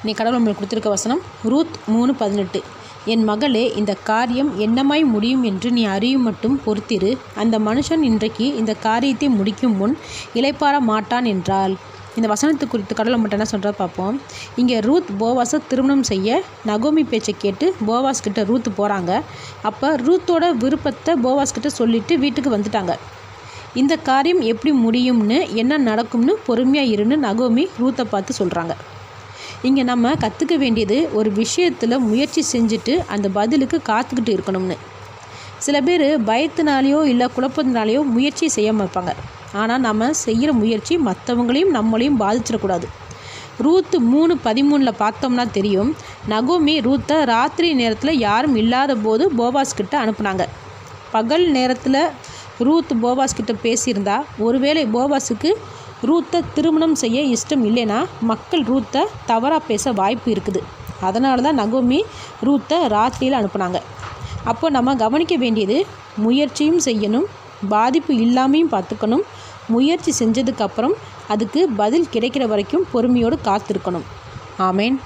நீ கடவுள் நம்மளுக்கு கொடுத்துருக்க வசனம் ரூத் 3:18. என் மகளே, இந்த காரியம் என்னமாய் முடியும் என்று நீ அறியும் மட்டும் பொறுத்திரு. அந்த மனுஷன் இன்றைக்கு இந்த காரியத்தை முடிக்கும் முன் இளைப்பாற மாட்டான் என்றாள். இந்த வசனத்தை குறித்து கடவுள் மட்டும் என்ன சொல்கிறா பார்ப்போம். இங்கே ரூத் போவாஸை திருமணம் செய்ய நகோமி பேச்சை கேட்டு போவாஸ் கிட்ட ரூத் போகிறாங்க. அப்போ ரூத்தோட விருப்பத்தை போவாஸ் கிட்ட சொல்லிட்டு வீட்டுக்கு வந்துட்டாங்க. இந்த காரியம் எப்படி முடியும்னு, என்ன நடக்கும்னு பொறுமையாக இருன்னு நகோமி ரூத்தை பார்த்து சொல்கிறாங்க. இங்கே நம்ம கற்றுக்க வேண்டியது, ஒரு விஷயத்தில் முயற்சி செஞ்சுட்டு அந்த பதிலுக்கு காத்துக்கிட்டு இருக்கணும்னு. சில பேர் பயத்தினாலேயோ இல்லை குழப்பத்தினாலேயோ முயற்சி செய்யாமல் இருப்பாங்க. ஆனால் நம்ம செய்கிற முயற்சி மற்றவங்களையும் நம்மளையும் பாதிச்சிடக்கூடாது. ரூத் 3:13 பார்த்தோம்னா தெரியும். நகோமி ரூத்தை ராத்திரி நேரத்தில் யாரும் இல்லாத போது போவாஸ் கிட்ட அனுப்புனாங்க. பகல் நேரத்தில் ரூத் போவாஸ் கிட்ட பேசியிருந்தா, ஒருவேளை போவாஸுக்கு ரூத்தை திருமணம் செய்ய இஷ்டம் இல்லைன்னா மக்கள் ரூத்தை தவறாக பேச வாய்ப்பு இருக்குது. அதனால தான் நகோமி ரூத்தை ராத்திரியில் அனுப்புனாங்க. அப்போ நம்ம கவனிக்க வேண்டியது, முயற்சியும் செய்யணும், பாதிப்பு இல்லாமையும் பார்த்துக்கணும். முயற்சி செஞ்சதுக்கப்புறம் அதுக்கு பதில் கிடைக்கிற வரைக்கும் பொறுமையோடு காத்திருக்கணும். ஆமேன்.